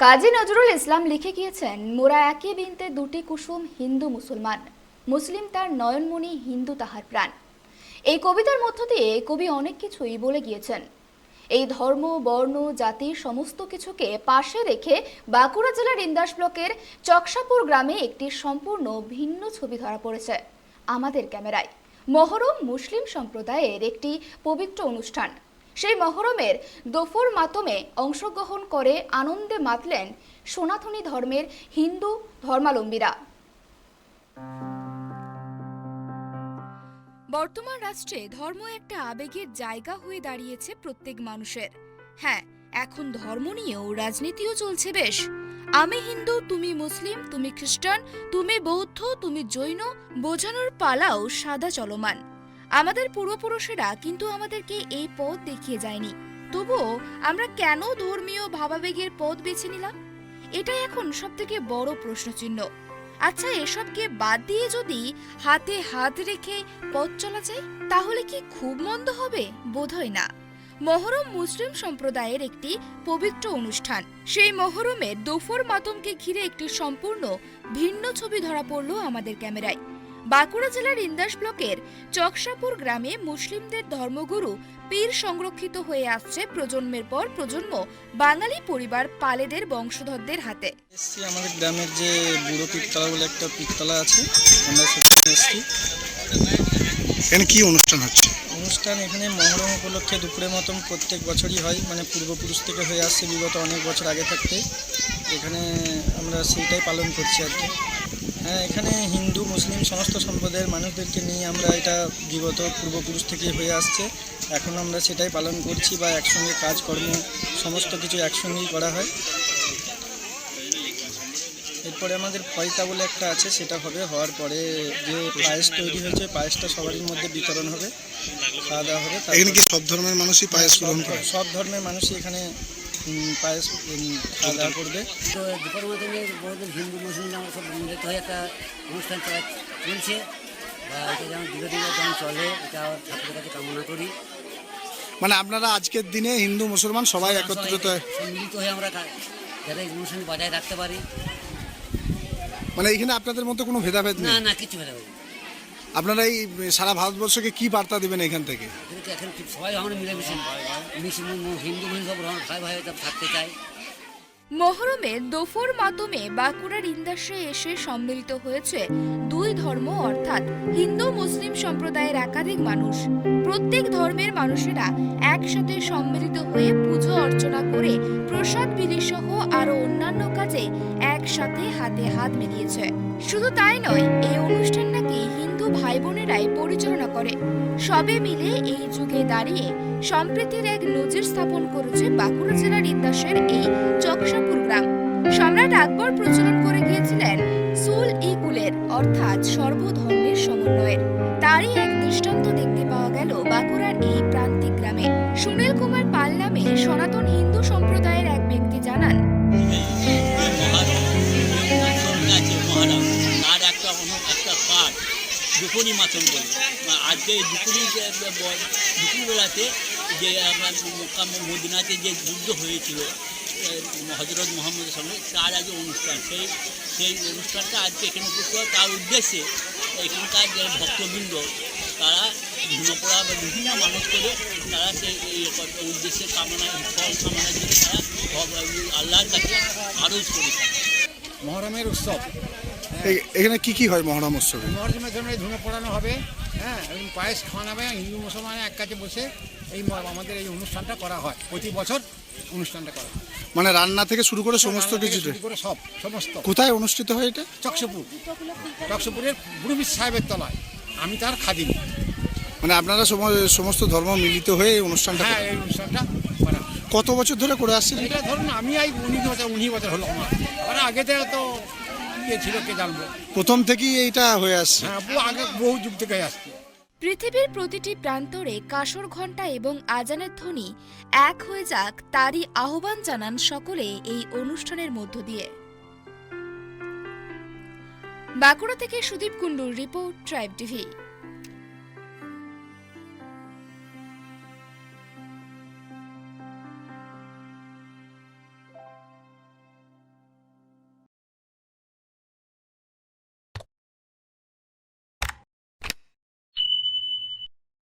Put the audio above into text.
কাজী নজরুল ইসলাম লিখে গিয়েছেন, মোরা একে বিনতে দুটি কুসুম, হিন্দু মুসলমান, মুসলিম তার নয়নমণি, হিন্দু তাহার প্রাণ। এই কবিতার মধ্য দিয়ে কবি অনেক কিছুই বলে গিয়েছেন। এই ধর্ম, বর্ণ, জাতি সমস্ত কিছুকে পাশে রেখে বাঁকুড়া জেলার ইন্দাস ব্লকের চকসাপুর গ্রামে একটি সম্পূর্ণ ভিন্ন ছবি ধরা পড়েছে আমাদের ক্যামেরায়। মহরম মুসলিম সম্প্রদায়ের একটি পবিত্র অনুষ্ঠান। সেই মহরমের দোফর মাতমে অংশগ্রহণ করে আনন্দে মাতলেন সনাতনী ধর্মের হিন্দু ধর্মাবলম্বীরা। বর্তমান রাষ্ট্রে ধর্ম একটা আবেগের জায়গা হয়ে দাঁড়িয়েছে প্রত্যেক মানুষের। হ্যাঁ, এখন ধর্ম নিয়েও রাজনীতিও চলছে বেশ। আমি হিন্দু, তুমি মুসলিম, তুমি খ্রিস্টান, তুমি বৌদ্ধ, তুমি জৈন বোঝানোর পালাও সাদা চলমান। আমাদের পূর্বপুরুষেরা কিন্তু আমাদেরকে এই পথ দেখিয়ে যায়নি। তবুও আমরা কেন ধর্মীয় ভাবাবেগের পথ বেছে নিলাম? এটাই এখন সবথেকে বড় প্রশ্নচিহ্ন। আচ্ছা, এসবকে বাদ দিয়ে যদি হাতে হাত রেখে পথ চলা যায়, তাহলে কি খুব মন্দ হবে? বোধহয় না। মহরম মুসলিম সম্প্রদায়ের একটি পবিত্র অনুষ্ঠান। সেই মহরমের দোফর মাতমকে ঘিরে একটি সম্পূর্ণ ভিন্ন ছবি ধরা পড়ল আমাদের ক্যামেরায়। বাঁকুড়া জেলার ইন্দাস ব্লকের চকসাপুর গ্রামে মুসলিমদের ধর্মগুরু পীর সংরক্ষিত হয়ে আসছে প্রজন্মের পর প্রজন্ম বাঙালি পরিবার পালেদের বংশধরদের হাতে। আমাদের গ্রামের যে বুড়ো পীরতলা বলে একটা পীরতলা আছে, আমরা সেখানে এসেছি। এখানে কি অনুষ্ঠান হচ্ছে? অনুষ্ঠান এখানে মহরম উপলক্ষে দুপুরের মতন প্রত্যেক বছরই হয়, মানে পূর্বপুরুষ থেকে হয়ে আসছে বিগত অনেক বছর আগে থাকতে। এখানে আমরা সেইটাই পালন করছি আর কি। হ্যাঁ, এখানে হিন্দু মুসলিম সমস্ত সম্প্রদায়ের মানুষদেরকে নিয়ে আমরা এটা বিগত পূর্বপুরুষ থেকে হয়ে আসছে। এখন আমরা সেটাই পালন করছি, বা একসঙ্গে কাজকর্ম সমস্ত কিছু একসঙ্গেই করা হয়। এরপরে আমাদের পয়তা বলে একটা আছে, সেটা হবে। হওয়ার পরে যে পায়েস তৈরি হয়েছে, পায়েসটা সবারই মধ্যে বিতরণ হবে, খাওয়া দাওয়া হবে। এখানে কি সব ধর্মের মানুষই পায়েস গ্রহণ করে? সব ধর্মের মানুষই এখানে পায়েস খাওয়া দাওয়া করবে। তো দুপুর মতনে বহুদিন হিন্দু মুসলিম আমার সব মিলিত হয়ে একটা অনুষ্ঠান চলছে, বা এটা যেমন দীর্ঘদিন যেমন চলে, এটা ঠাকুরের কাছে কামনা করি। মানে আপনারা আজকের দিনে হিন্দু মুসলমান সবাই একত্রিত হয়ে মিলিত হয়ে আমরা যাতে এই অনুষ্ঠান বজায় রাখতে পারি। মানে এখানে আপনাদের মধ্যে কোনো ভেদাভেদ নেই? না, কিছু ভেদাভেদ। আপনারা এই সারা ভারতবর্ষকে কি বার্তা দেবেন এখান থেকে? এখন সবাই আমরা মিলেমিশে হিন্দু মুসলিম সব ভাই ভাই থাকতে চাই। মহরমের দোফর মাতমে বাঁকুড়ার ইন্দাসে এসে সম্মিলিত হয়েছে দুই ধর্ম, অর্থাৎ হিন্দু মুসলিম সম্প্রদায়ের একাধিক মানুষ। প্রত্যেক ধর্মের মানুষেরা একসাথে সম্মিলিত হয়ে পুজো অর্চনা করে প্রসাদ বিলি সহ আরো অন্যান্য কাজে একসাথে হাতে হাত মিলিয়েছে। শুধু তাই নয়, এই অনুষ্ঠান নাকি হিন্দু ভাই বোনেরাই পরিচালনা করে। সবে মিলে এই যুগে দাঁড়িয়ে সম্প্রীতির এক নজির স্থাপন করেছে বাঁকুড়া জেলার ইন্দাসের এই চকসাপুর গ্রাম। সম্রাট আকবর প্রচলন করে গিয়েছিলেন সুল ই কুলের, অর্থাৎ সর্বধর্মের সমন্বয়ের। তারই এক দৃষ্টান্ত দেখতে পাওয়া গেল বাঁকুড়ার এই প্রান্তিক গ্রামে। সুনীল কুমার পাল নামে সনাতন হিন্দু সম্প্রদায়ের এক ব্যক্তি জানান, দুপুরি মাতম বলে আজকে দুপুরবেলাতে যে আমার মক্কা মদিনাতে যে যুদ্ধ হয়েছিল হজরত মোহাম্মদের সঙ্গে, তার আগে অনুষ্ঠান, সেই অনুষ্ঠানটা আজকে এখানে উপস্থিত হয়। তার উদ্দেশ্যে এখানকার যে ভক্তবৃন্দ তারা ধুনোপড়া বা বিভিন্ন মানুষ করে তারা সেই উদ্দেশ্যে কামনা ফল কামনার জন্য তারা আল্লাহর কাছে আরজ করে থাকে। মহরমের উৎসব এখানে কি কি হয় মহরম উৎসবে? মহরমের জন্য ধুনো পড়ানো হবে, হ্যাঁ, এবং পায়েস খাওয়ানো হবে। হিন্দু মুসলমান এক কাছে বসে এই আমাদের এই অনুষ্ঠানটা করা হয়, প্রতি বছর অনুষ্ঠানটা করা হয়। মানে রান্না থেকে শুরু করে সমস্ত কিছু করে সমস্ত। কোথায় অনুষ্ঠিত হয় এটা? চকসাপুরের বুড়ুবীর সাহেবের তলায়। আমি তার খাদিম। মানে আপনারা সমস্ত ধর্ম মিলিত হয়ে এই অনুষ্ঠানটা? হ্যাঁ, এই অনুষ্ঠানটা করা। কত বছর ধরে করে আসছেন এটা? ধরুন আমি এই 19 বছর হলো আমার। আর আগে থেকে তো ছিল, কে জানবো। প্রথম থেকেই এইটা হয়ে আসছে? হ্যাঁ, আগে বহু যুগ থেকে আসছে। পৃথিবীর প্রতিটি প্রান্তরে কাসর ঘণ্টা এবং আজানের ধ্বনি এক হয়ে যাক, তারই আহ্বান জানান সকলে এই অনুষ্ঠানের মধ্য দিয়ে। বাঁকুড়া থেকে সুদীপ কুণ্ডুর রিপোর্ট, ট্রাইব টিভি।